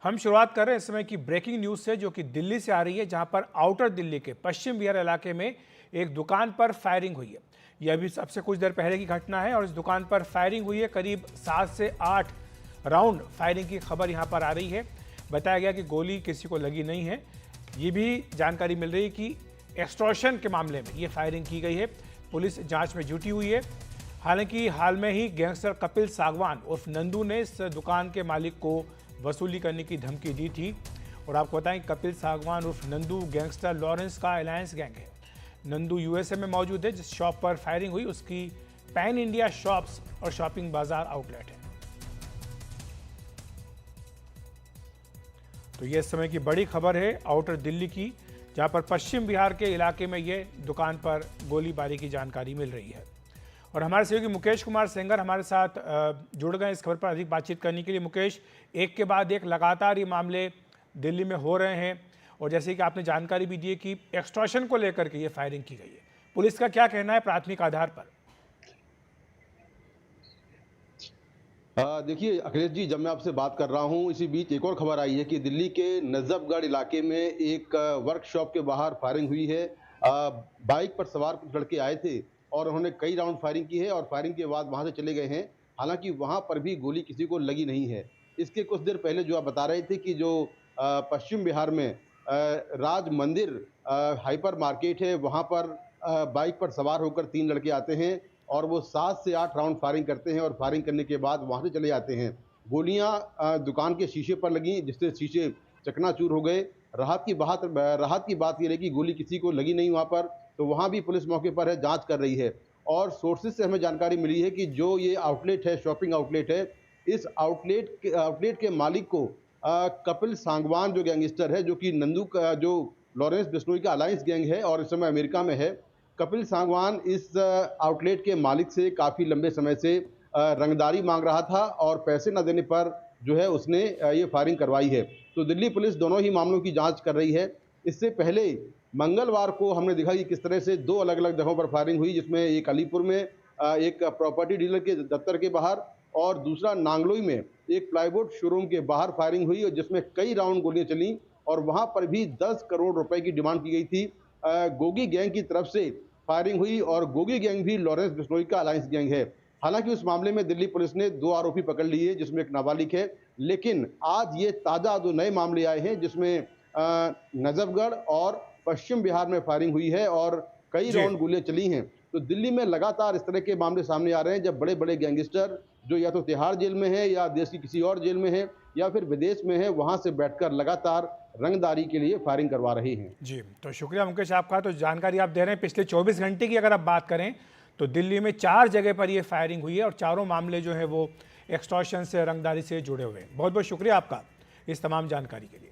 हम शुरुआत कर रहे हैं इस समय की ब्रेकिंग न्यूज़ से, जो कि दिल्ली से आ रही है, जहां पर आउटर दिल्ली के पश्चिम विहार इलाके में एक दुकान पर फायरिंग हुई है। यह अभी सबसे कुछ देर पहले की घटना है और इस दुकान पर फायरिंग हुई है। करीब 7 से 8 राउंड फायरिंग की खबर यहां पर आ रही है। बताया गया कि गोली किसी को लगी नहीं है। ये भी जानकारी मिल रही है कि एक्सटॉर्शन के मामले में ये फायरिंग की गई है। पुलिस जाँच में जुटी हुई है। हालांकि हाल में ही गैंगस्टर कपिल सागवान उर्फ नंदू ने इस दुकान के मालिक को वसूली करने की धमकी दी थी। और आपको बताएं, कपिल सागवान उर्फ नंदू गैंगस्टर लॉरेंस का अलायंस गैंग है। नंदू यूएसए में मौजूद है। जिस शॉप पर फायरिंग हुई उसकी पैन इंडिया शॉप्स और शॉपिंग बाजार आउटलेट है। तो ये इस समय की बड़ी खबर है आउटर दिल्ली की, जहां पर पश्चिम बिहार के इलाके में ये दुकान पर गोलीबारी की जानकारी मिल रही है। और हमारे सहयोगी मुकेश कुमार सेंगर हमारे साथ जुड़ गए इस खबर पर अधिक बातचीत करने के लिए। मुकेश, एक के बाद एक लगातार ये मामले दिल्ली में हो रहे हैं और जैसे कि आपने जानकारी भी दी कि एक्सटॉर्शन को लेकर के ये फायरिंग की गई है, पुलिस का क्या कहना है प्राथमिक आधार पर? देखिए अखिलेश जी, जब मैं आपसे बात कर रहा हूं, इसी बीच एक और खबर आई है कि दिल्ली के नजफगढ़ इलाके में एक वर्कशॉप के बाहर फायरिंग हुई है। बाइक पर सवार कुछ लड़के आए थे और उन्होंने कई राउंड फायरिंग की है और फायरिंग के बाद वहां से चले गए हैं। हालांकि वहां पर भी गोली किसी को लगी नहीं है। इसके कुछ देर पहले जो आप बता रहे थे कि जो पश्चिम बिहार में राज मंदिर हाइपर मार्केट है, वहां पर बाइक पर सवार होकर 3 लड़के आते हैं और वो 7 से 8 राउंड फायरिंग करते हैं और फायरिंग करने के बाद वहां से चले जाते हैं। गोलियां दुकान के शीशे पर लगी, जिससे शीशे चकनाचूर हो गए। राहत की बात ये रही कि गोली किसी को लगी नहीं वहां पर। तो वहां भी पुलिस मौके पर है, जांच कर रही है। और सोर्सेज से हमें जानकारी मिली है कि जो ये आउटलेट है, शॉपिंग आउटलेट है, इस आउटलेट के मालिक को कपिल सांगवान जो गैंगस्टर है, जो कि नंदू का जो लॉरेंस बिश्नोई का अलायंस गैंग है और इस समय अमेरिका में है, कपिल सांगवान इस आउटलेट के मालिक से काफ़ी लंबे समय से रंगदारी मांग रहा था और पैसे न देने पर जो है उसने ये फायरिंग करवाई है। तो दिल्ली पुलिस दोनों ही मामलों की जांच कर रही है। इससे पहले मंगलवार को हमने देखा कि किस तरह से 2 अलग-अलग जगहों पर फायरिंग हुई, जिसमें एक अलीपुर में एक प्रॉपर्टी डीलर के दफ्तर के बाहर और दूसरा नांगलोई में एक प्लाईवुड शोरूम के बाहर फायरिंग हुई और जिसमें कई राउंड गोलियां चली और वहां पर भी 10 करोड़ रुपए की डिमांड की गई थी। गोगी गैंग की तरफ से फायरिंग हुई और गोगी गैंग भी लॉरेंस बिश्नोई का अलायंस गैंग है। हालांकि उस मामले में दिल्ली पुलिस ने 2 आरोपी पकड़ लिए, जिसमें एक नाबालिग है। लेकिन आज ये ताजा 2 नए मामले आए हैं, जिसमें नजफगढ़ और पश्चिम बिहार में फायरिंग हुई है और कई जी। राउंड गोलियां चली हैं। तो दिल्ली में लगातार इस तरह के मामले सामने आ रहे हैं, जब बड़े बड़े गैंगस्टर जो या तो तिहाड़ जेल में है या देश की किसी और जेल में है या फिर विदेश में है, वहां से बैठकर लगातार रंगदारी के लिए फायरिंग करवा रहे हैं। जी, तो शुक्रिया मुकेश आपका। तो जानकारी आप दे रहे हैं, पिछले 24 घंटे की अगर आप बात करें तो दिल्ली में 4 जगह पर ये फायरिंग हुई है और चारों मामले जो है वो एक्सटॉर्शन से, रंगदारी से जुड़े हुए हैं। बहुत बहुत शुक्रिया आपका इस तमाम जानकारी के लिए।